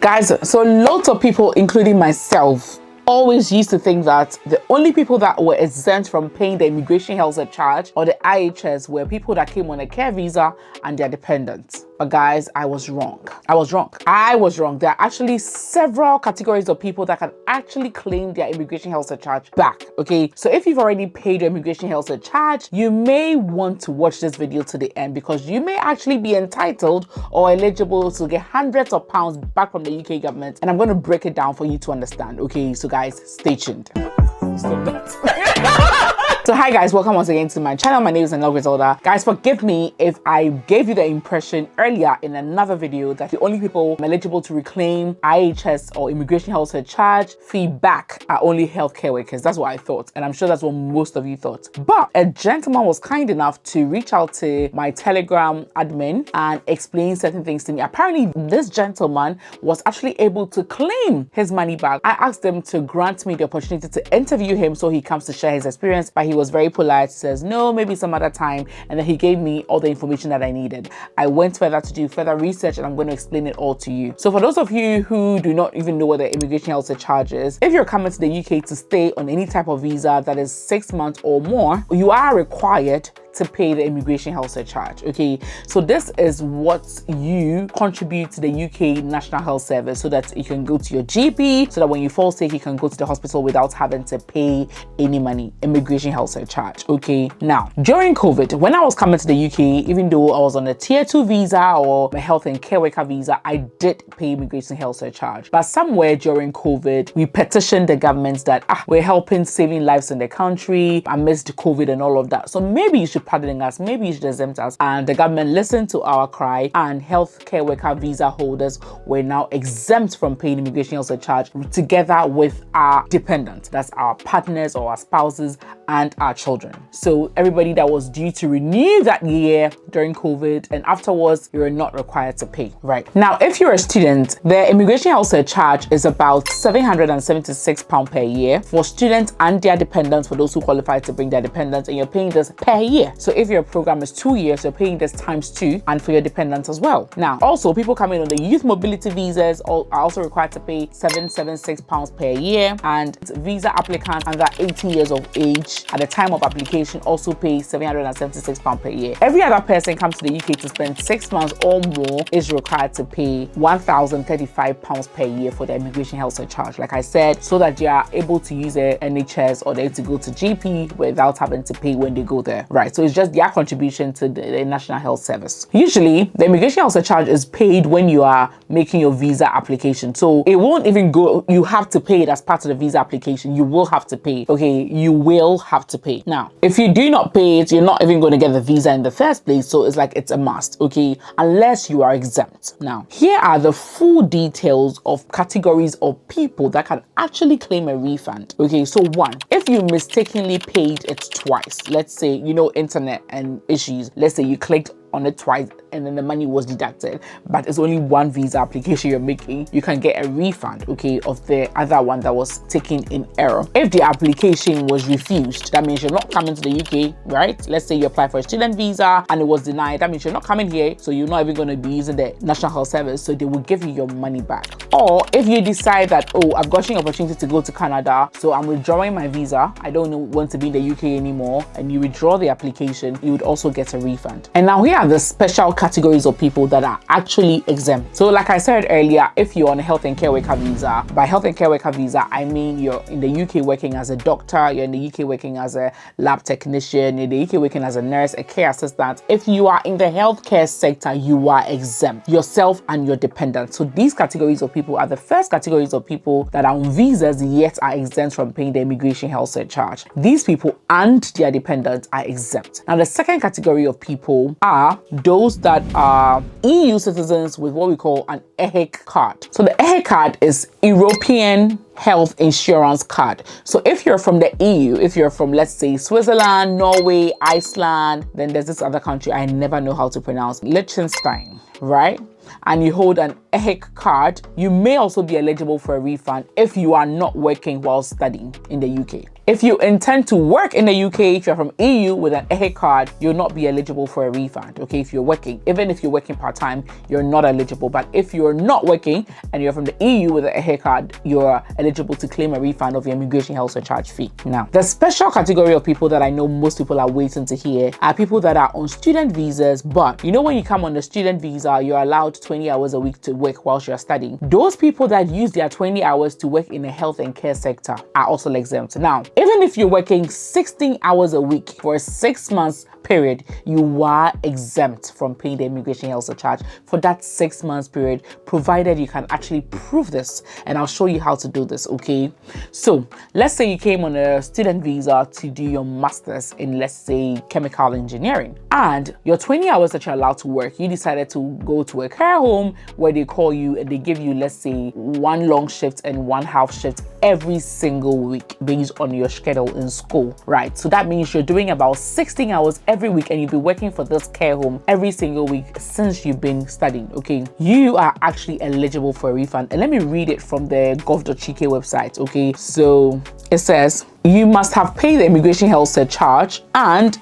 Guys, so lots of people, including myself, always used to think that the only people that were exempt from paying the Immigration Health Surcharge or the IHS were people that came on a care visa and their dependents. But guys, I was wrong. I was wrong. There are actually several categories of people that can actually claim their Immigration Health Surcharge back, okay? So if you've already paid your Immigration Health Surcharge, you may want to watch this video to the end because you may actually be entitled or eligible to get hundreds of pounds back from the UK government. And I'm going to break it down for you to understand, okay? So guys, stay tuned. Stop that. So hi guys, welcome once again to my channel. My name is Griselda. Guys, forgive me if I gave you the impression earlier in another video that the only people eligible to reclaim IHS or Immigration Health Surcharge fee back are only healthcare workers. That's what I thought, and I'm sure that's what most of you thought. But a gentleman was kind enough to reach out to my Telegram admin and explain certain things to me. Apparently, this gentleman was actually able to claim his money back. I asked them to grant me the opportunity to interview him so he comes to share his experience, but he was very polite. He says, no, maybe some other time. And then he gave me all the information that I needed. I went further to do further research and I'm going to explain it all to you. So for those of you who do not even know what the Immigration Health Surcharge is, if you're coming to the UK to stay on any type of visa that is 6 months or more, you are required to pay the Immigration Health Surcharge, okay? So this is what you contribute to the UK National Health Service so that you can go to your GP, so that when you fall sick, you can go to the hospital without having to pay any money. Immigration Health Surcharge, okay? Now, during COVID, when I was coming to the UK, even though I was on a tier 2 visa or a health and care worker visa, I did pay Immigration Health Surcharge. But somewhere during COVID, we petitioned the government that we're helping saving lives in the country amidst COVID and all of that. So maybe you should pardoning us, maybe you should exempt us. And the government listened to our cry, and healthcare worker visa holders were now exempt from paying Immigration Health Surcharge together with our dependents. That's our partners or our spouses and our children. So everybody that was due to renew that year during COVID and afterwards, you're not required to pay, right? Now, if you're a student, the Immigration Health Surcharge is about £776 per year for students and their dependents, for those who qualify to bring their dependents, and you're paying this per year. So if your program is 2 years, you're paying this times 2, and for your dependents as well. Now, also people coming on the youth mobility visas are also required to pay £776 per year, and visa applicants under 18 years of age at the time of application also pay £776 per year. Every other person comes to the UK to spend 6 months or more is required to pay £1,035 per year for the Immigration Health Surcharge, like I said, so that they are able to use their NHS or they to go to GP without having to pay when they go there, right? So it's just their contribution to the National Health Service. Usually, the Immigration Health Surcharge is paid when you are making your visa application. So it won't even go, you have to pay it as part of the visa application. You will have to pay, okay? You will have to pay. Now, if you do not pay it, you're not even going to get the visa in the first place. So it's like it's a must, okay? Unless you are exempt. Now, here are the full details of categories of people that can actually claim a refund. Okay, so one, if you mistakenly paid it twice, let's say, you know, internet and issues, let's say you clicked on it twice and then the money was deducted, but it's only one visa application you're making, you can get a refund, okay, of the other one that was taken in error. If the application was refused, that means you're not coming to the UK, right? Let's say you apply for a student visa and it was denied, that means you're not coming here, so you're not even going to be using the National Health Service, so they will give you your money back. Or if you decide that, oh, I've got an opportunity to go to Canada, so I'm withdrawing my visa, I don't want to be in the UK anymore, and you withdraw the application, you would also get a refund. And now here are the special categories of people that are actually exempt. So like I said earlier, if you're on a health and care worker visa, by health and care worker visa, I mean you're in the UK working as a doctor, you're in the UK working as a lab technician, you're in the UK working as a nurse, a care assistant. If you are in the healthcare sector, you are exempt, yourself and your dependents. So these categories of people are the first categories of people that are on visas yet are exempt from paying the Immigration Health Surcharge. These people and their dependents are exempt. Now the second category of people are those that are EU citizens with what we call an EHIC card. So the EHIC card is European Health Insurance Card. So if you're from the EU, if you're from, let's say, Switzerland, Norway, Iceland, then there's this other country I never know how to pronounce, Liechtenstein, right? And you hold an EHIC card, you may also be eligible for a refund if you are not working while studying in the UK. If you intend to work in the UK, if you're from EU with an EHE card, you'll not be eligible for a refund. Okay, if you're working, even if you're working part-time, you're not eligible. But if you're not working and you're from the EU with an EHE card, you're eligible to claim a refund of your immigration health surcharge fee. Now, the special category of people that I know most people are waiting to hear are people that are on student visas. But you know, when you come on the student visa, you're allowed 20 hours a week to work whilst you're studying. Those people that use their 20 hours to work in the health and care sector are also exempt. Now, even if you're working 16 hours a week for a 6 months period, you are exempt from paying the immigration health surcharge for that 6 months period, provided you can actually prove this. And I'll show you how to do this, okay? So let's say you came on a student visa to do your master's in, let's say, chemical engineering, and your 20 hours that you're allowed to work, you decided to go to a care home where they call you and they give you, let's say, 1 long shift and 1 half shift every single week based on your schedule in school, right? So that means you're doing about 16 hours every week, and you'll be working for this care home every single week since you've been studying, okay? You are actually eligible for a refund. And let me read it from the gov.gk website, okay? So it says, you must have paid the immigration health surcharge and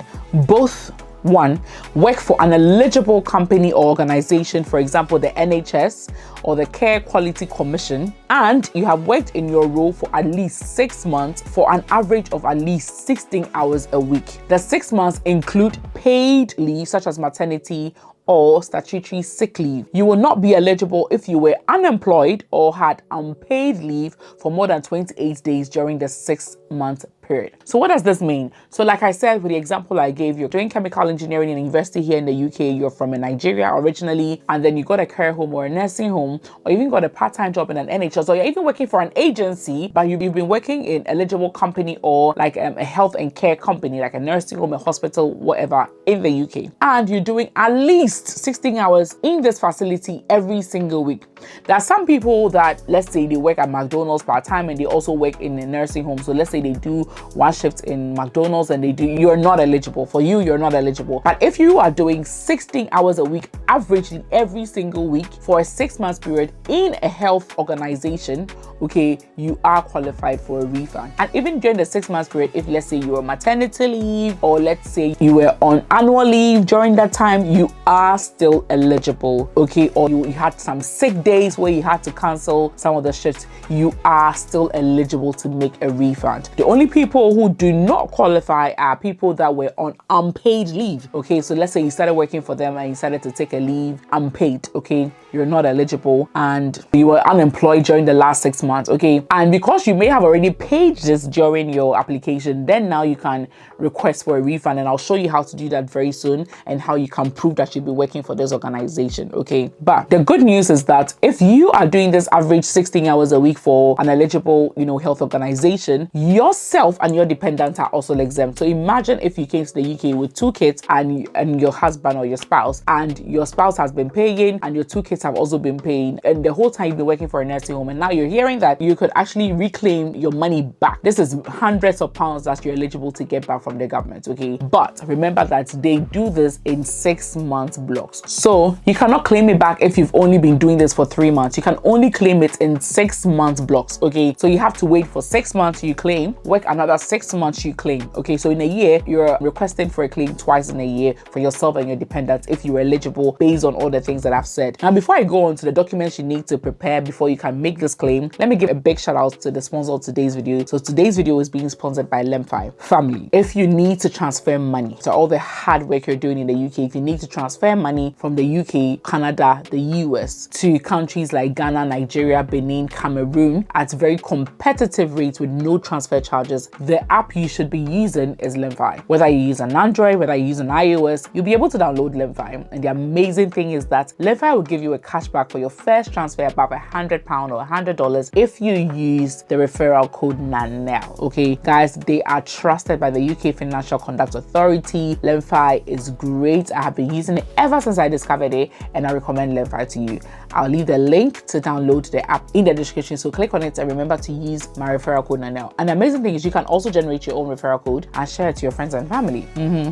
both: 1, work for an eligible company or organization, for example, the NHS or the Care Quality Commission, and you have worked in your role for at least 6 months for an average of at least 16 hours a week. The 6 months include paid leave such as maternity or statutory sick leave. You will not be eligible if you were unemployed or had unpaid leave for more than 28 days during the 6 month period. So what does this mean? So like I said, with the example I gave, you're doing chemical engineering in a university here in the UK, you're from Nigeria originally, and then you got a care home or a nursing home, or even got a part-time job in an NHS, or you're even working for an agency, but you've been working in an eligible company or like a health and care company, like a nursing home, a hospital, whatever, in the UK. And you're doing at least 16 hours in this facility every single week. There are some people that, let's say they work at McDonald's part-time and they also work in a nursing home. So let's say they do 1 shift in McDonald's and you're not eligible. For you, you're not eligible. But if you are doing 16 hours a week, averagely every single week for a 6 month period in a health organization, okay, you are qualified for a refund. And even during the 6 month period, if let's say you were maternity leave, or let's say you were on annual leave during that time, you are still eligible, okay? Or you had some sick days where you had to cancel some of the shifts, you are still eligible to make a refund. The only people who do not qualify are people that were on unpaid leave, okay? So let's say you started working for them and you decided to take a leave unpaid, okay? You're not eligible, and you were unemployed during the last 6 months, okay? And because you may have already paid this during your application, then now you can request for a refund, and I'll show you how to do that very soon and how you can prove that you'll be working for this organization, okay? But the good news is that if you are doing this average 16 hours a week for an eligible, health organization, yourself and your dependents are also exempt. So imagine if you came to the UK with 2 kids and your husband or your spouse, and your spouse has been paying and your 2 kids have also been paying, and the whole time you've been working for a nursing home, and now you're hearing that you could actually reclaim your money back. This is hundreds of pounds that you're eligible to get back from the government, okay? But remember that they do this in 6 month blocks. So you cannot claim it back if you've only been doing this for 3 months. You can only claim it in 6 month blocks, okay? So you have to wait for 6 months, you claim, work another 6 months, you claim, okay? So in a year, you're requesting for a claim twice in a year for yourself and your dependents if you're eligible based on all the things that I've said. Now, before I go on to the documents you need to prepare before you can make this claim, let me give a big shout out to the sponsor of today's video. So today's video is being sponsored by Lemfi. Family, if you need to transfer money, so all the hard work you're doing in the UK, if you need to transfer money from the UK, Canada, the US to countries like Ghana, Nigeria, Benin, Cameroon at very competitive rates with no transfer charges, the app you should be using is Lemfi. Whether you use an Android, whether you use an iOS, you'll be able to download Lemfi. And the amazing thing is that Lemfi will give you a cashback for your first transfer above £100 or $100 if you use the referral code NANEL. Okay, guys, they are trusted by the UK Financial Conduct Authority. Lemfi is great. I have been using it ever since I discovered it, and I recommend Lemfi to you. I'll leave the link to download the app in the description. So click on it and remember to use my referral code now. An amazing thing is you can also generate your own referral code and share it to your friends and family.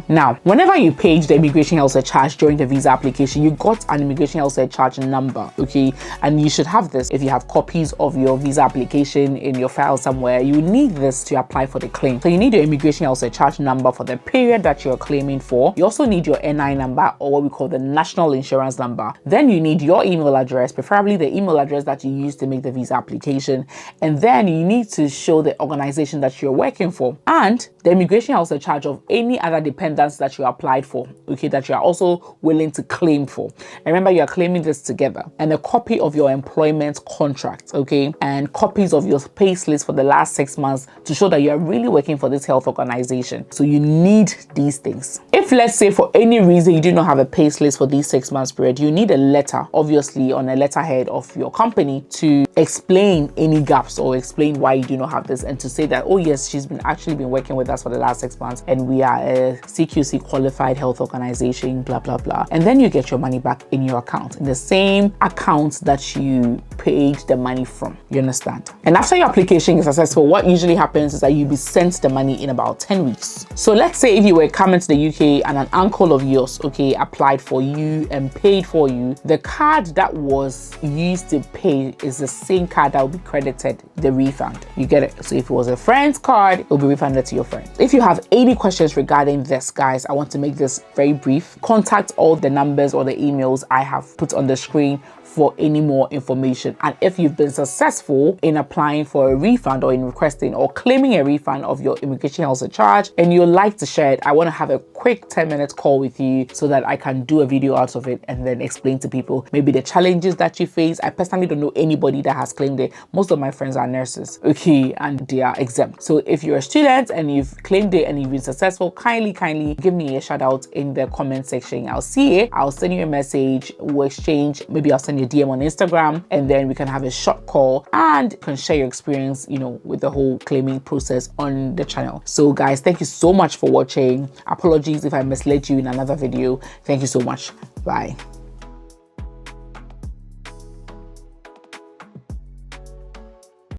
Now, whenever you paid the Immigration Health Surcharge during the visa application, you got an Immigration Health Surcharge number, okay? And you should have this if you have copies of your visa application in your file somewhere. You need this to apply for the claim. So you need your Immigration Health Surcharge number for the period that you're claiming for. You also need your NI number, or what we call the national insurance number. Then you need your email address, preferably the email address that you used to make the visa application. And then you need to show the organization that you're working for and the Immigration Health Surcharge of any other dependents that you applied for, okay, that you are also willing to claim for. And remember, you are claiming this together. And a copy of your employment contract, okay, and copies of your pay slips for the last 6 months to show that you are really working for this health organization. So you need these things. If, let's say, for any reason you do not have a pay slip for these 6 months period, you need a letter, obviously on a letterhead of your company, to explain any gaps or explain why you do not have this, and to say that, oh yes, she's actually been working with us for the last 6 months and we are a CQC qualified health organization, blah blah blah. And then you get your money back in your account, in the same account that you paid the money from. You understand? And after your application is successful, what usually happens is that you'll be sent the money in about 10 weeks. So let's say if you were coming to the UK and an uncle of yours, okay, applied for you and paid for you, the card that was used to pay is the same card that will be credited the refund. You get it? So if it was a friend's card, it will be refunded to your friend. If you have any questions regarding this, guys, I want to make this very brief. Contact all the numbers or the emails I have put on the screen for any more information. And if you've been successful in applying for a refund or in requesting or claiming a refund of your Immigration Health Surcharge and you'd like to share it, I want to have a quick 10-minute call with you so that I can do a video out of it and then explain to people maybe the challenges that you face. I personally don't know anybody that has claimed it. Most of my friends are nurses, okay, and they are exempt. So if you're a student and you've claimed it and you've been successful, kindly give me a shout out in the comment section. I'll see it. I'll send you a message. We'll exchange. Maybe I'll send you a DM on Instagram, and then we can have a short call and can share your experience, you know, with the whole claiming process on the channel. So guys, thank you so much for watching. Apologies if I misled you in another video. Thank you so much. Bye.